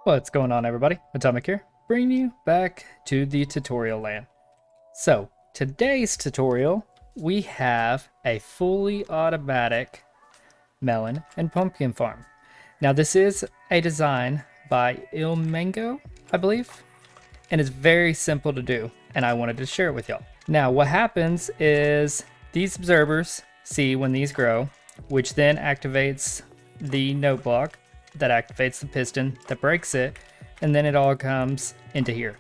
What's going on, everybody? Atomic here, bringing you back to the tutorial land. So, today's tutorial, we have a fully automatic melon and pumpkin farm. Now, this is a design by Ilmengo, I believe, and it's very simple to do, and I wanted to share it with y'all. Now, what happens is these observers see when these grow, which then activates the note block that activates the piston that breaks it, and then it all comes into here.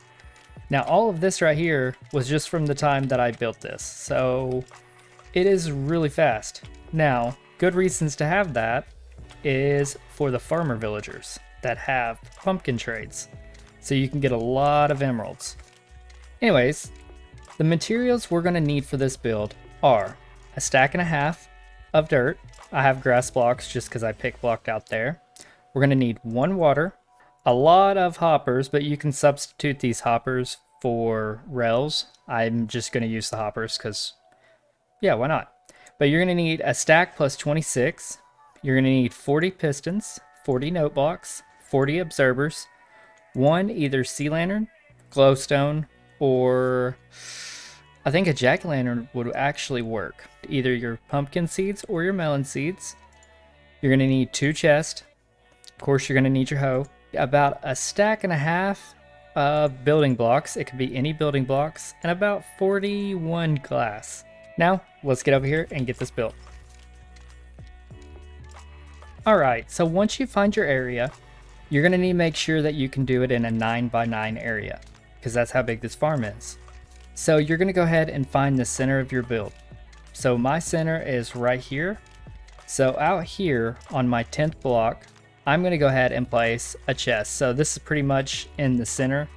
Now all of this right here was just from the time that I built this, so it is really fast. Now, good reasons to have that is for the farmer villagers that have pumpkin trades, so you can get a lot of emeralds. Anyways, the materials we're going to need for this build are a stack and a half of dirt. I have grass blocks just because I pick blocked out there. We're going to need 1 water, a lot of hoppers, but you can substitute these hoppers for rails. I'm just going to use the hoppers because, yeah, why not? But you're going to need a stack plus 26. You're going to need 40 pistons, 40 note blocks, 40 observers, 1 either sea lantern, glowstone, or I think a jack-o'-lantern would actually work. Either your pumpkin seeds or your melon seeds. You're going to need 2 chests. Of course, you're going to need your hoe. About a stack and a half of building blocks. It could be any building blocks. And about 41 glass. Now, let's get over here and get this built. Alright, so once you find your area, you're going to need to make sure that you can do it in a 9x9 area, because that's how big this farm is. So you're going to go ahead and find the center of your build. So my center is right here. So out here on my 10th block, I'm going to go ahead and place a chest. So this is pretty much in the center.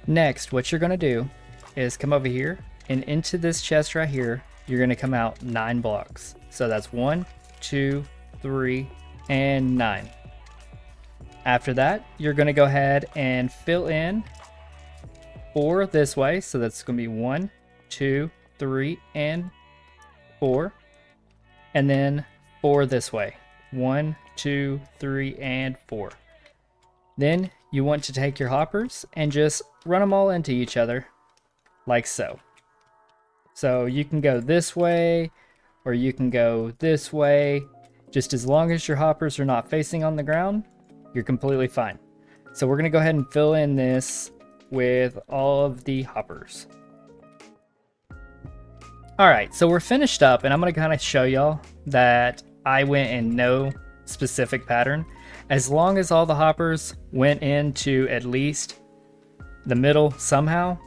Next, what you're going to do is come over here, and into this chest right here, you're going to come out 9 blocks. So that's 1, 2, 3, and 9. After that, you're going to go ahead and fill in 4 this way. So that's going to be 1, 2, 3, and 4. And then 4 this way. 1, 2, 3, and 4. Then you want to take your hoppers and just run them all into each other like so. So you can go this way or you can go this way. Just as long as your hoppers are not facing on the ground, you're completely fine. So we're going to go ahead and fill in this with all of the hoppers. Alright, so we're finished up, and I'm going to kind of show y'all that I went in no specific pattern. As long as all the hoppers went into at least the middle somehow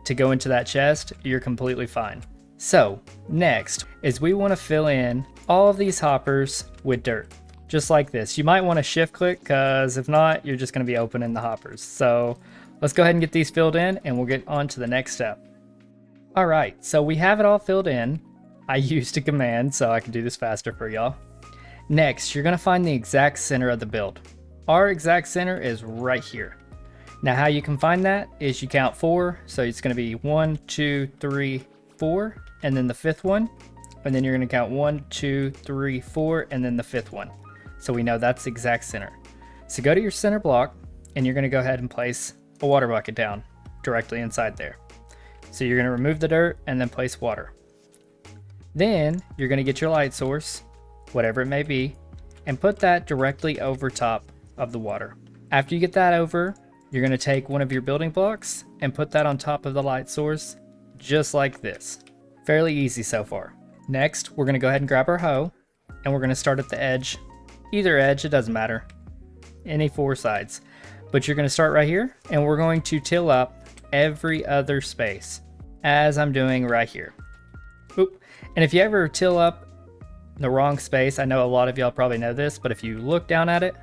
to go into that chest, you're completely fine. So next is we want to fill in all of these hoppers with dirt, just like this. You might want to shift click, because if not, you're just going to be opening the hoppers. So let's go ahead and get these filled in, and we'll get on to the next step. Alright, so we have it all filled in. I used a command so I can do this faster for y'all. Next, you're going to find the exact center of the build. Our exact center is right here. Now how you can find that is you count 4, so it's going to be 1, 2, 3, 4, and then the 5th one. And then you're going to count 1, 2, 3, 4, and then the 5th one. So we know that's the exact center. So go to your center block, and you're going to go ahead and place a water bucket down directly inside there. So you're going to remove the dirt and then place water. Then you're going to get your light source, whatever it may be, and put that directly over top of the water. After you get that over, you're going to take one of your building blocks and put that on top of the light source, just like this. Fairly easy so far. Next, we're going to go ahead and grab our hoe, and we're going to start at the edge. Either edge, it doesn't matter. Any 4 sides. But you're going to start right here, and we're going to till up every other space, as I'm doing right here. Oop. And if you ever till up the wrong space, I know a lot of y'all probably know this, but if you look down at it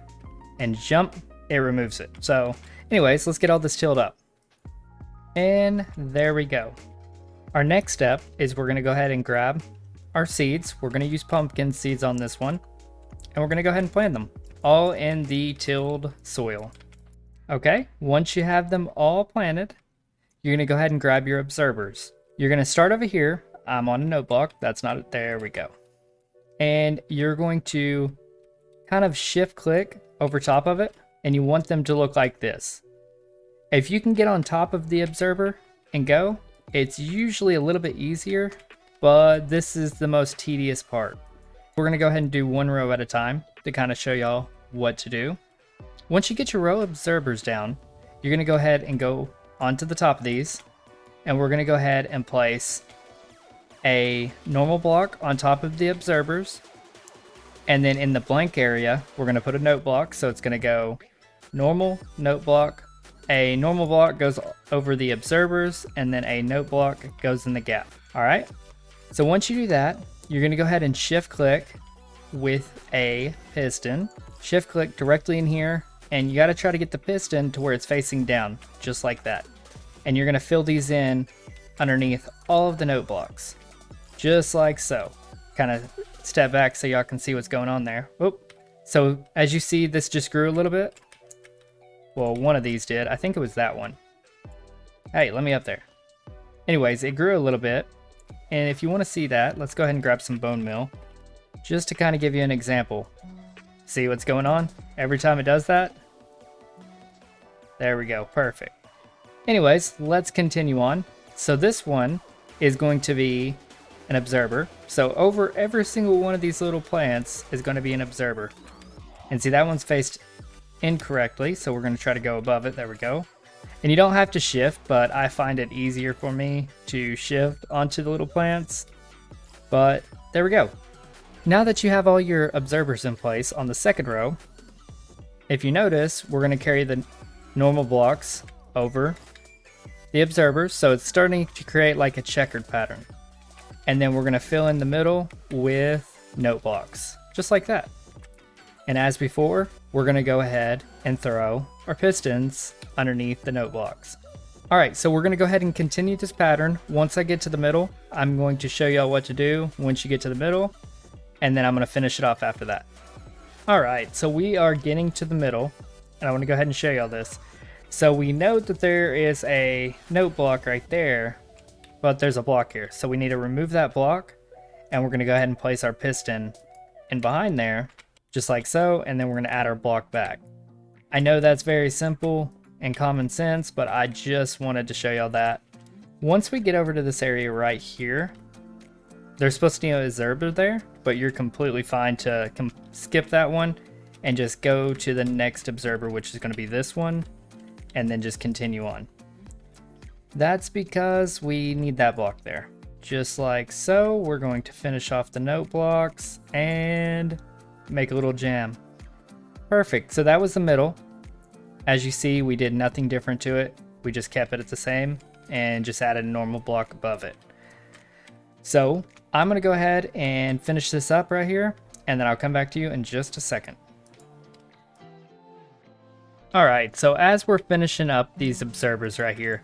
and jump, it removes it. So anyways, let's get all this tilled up. And there we go. Our next step is we're going to go ahead and grab our seeds. We're going to use pumpkin seeds on this one, and we're going to go ahead and plant them all in the tilled soil. Okay, once you have them all planted, you're going to go ahead and grab your observers. You're going to start over here. I'm on a note block. That's not it. There we go. And you're going to kind of shift click over top of it and you want them to look like this. If you can get on top of the observer and go, it's usually a little bit easier, but this is the most tedious part. We're going to go ahead and do one row at a time to kind of show y'all what to do. Once you get your row of observers down, you're going to go ahead and go onto the top of these, and we're going to go ahead and place a normal block on top of the observers, and then in the blank area we're going to put a note block. So it's going to go normal, note block, a normal block goes over the observers, and then a note block goes in the gap. All right, so once you do that, you're going to go ahead and shift click with a piston, shift click directly in here, and you got to try to get the piston to where it's facing down, just like that. And you're going to fill these in underneath all of the note blocks, just like so. Kind of step back so y'all can see what's going on there. Oop. So as you see, this just grew a little bit. Well, one of these did. I think it was that one. Hey, let me up there. Anyways, it grew a little bit. And if you want to see that, let's go ahead and grab some bone meal, just to kind of give you an example. See what's going on? Every time it does that. There we go. Perfect. Anyways, let's continue on. So this one is going to be an observer. So over every single one of these little plants is going to be an observer. And see, that one's faced incorrectly, so we're going to try to go above it. There we go. And you don't have to shift, but I find it easier for me to shift onto the little plants. But there we go. Now that you have all your observers in place on the second row, if you notice, we're going to carry the normal blocks over the observers, so it's starting to create like a checkered pattern. And then we're going to fill in the middle with note blocks, just like that. And as before, we're going to go ahead and throw our pistons underneath the note blocks. All right, so we're going to go ahead and continue this pattern. Once I get to the middle, I'm going to show y'all what to do once you get to the middle, and then I'm going to finish it off after that. All right, so we are getting to the middle, and I want to go ahead and show y'all this. So we know that there is a note block right there, but there's a block here. So we need to remove that block, and we're going to go ahead and place our piston in behind there, just like so, and then we're going to add our block back. I know that's very simple and common sense, but I just wanted to show y'all that. Once we get over to this area right here, there's supposed to be a observer there, but you're completely fine to skip that one and just go to the next observer, which is going to be this one, and then just continue on. That's because we need that block there. Just like so, we're going to finish off the note blocks and make a little jam. Perfect, so that was the middle. As you see, we did nothing different to it. We just kept it at the same and just added a normal block above it. So I'm gonna go ahead and finish this up right here, and then I'll come back to you in just a second. All right, so as we're finishing up these observers right here,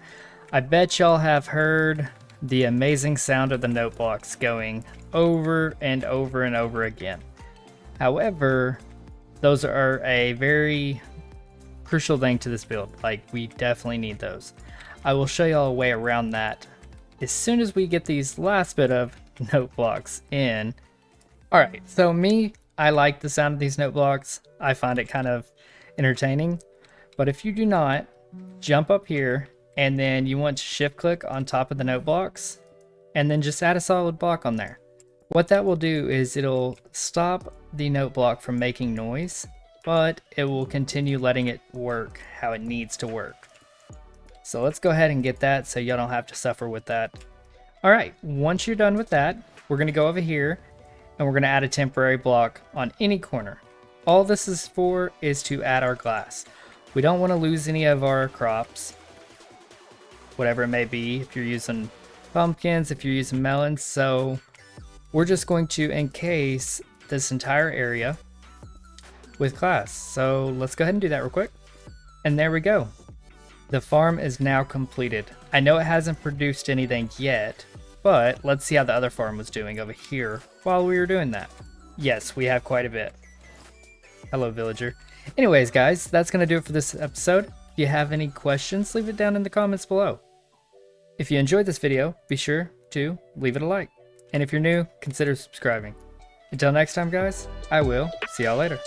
I bet y'all have heard the amazing sound of the note blocks going over and over and over again. However, those are a very crucial thing to this build. Like, we definitely need those. I will show y'all a way around that as soon as we get these last bit of note blocks in. All right, so I like the sound of these note blocks. I find it kind of entertaining. But if you do not, jump up here, and then you want to shift click on top of the note blocks, and then just add a solid block on there. What that will do is it'll stop the note block from making noise, but it will continue letting it work how it needs to work. So let's go ahead and get that so y'all don't have to suffer with that. All right, once you're done with that, we're gonna go over here and we're gonna add a temporary block on any corner. All this is for is to add our glass. We don't want to lose any of our crops, whatever it may be, if you're using pumpkins, if you're using melons. So we're just going to encase this entire area with glass. So let's go ahead and do that real quick. And there we go. The farm is now completed. I know it hasn't produced anything yet, but let's see how the other farm was doing over here while we were doing that. Yes, we have quite a bit. Hello, villager. Anyways, guys, that's going to do it for this episode. If you have any questions, leave it down in the comments below. If you enjoyed this video, be sure to leave it a like. And if you're new, consider subscribing. Until next time, guys, I will see y'all later.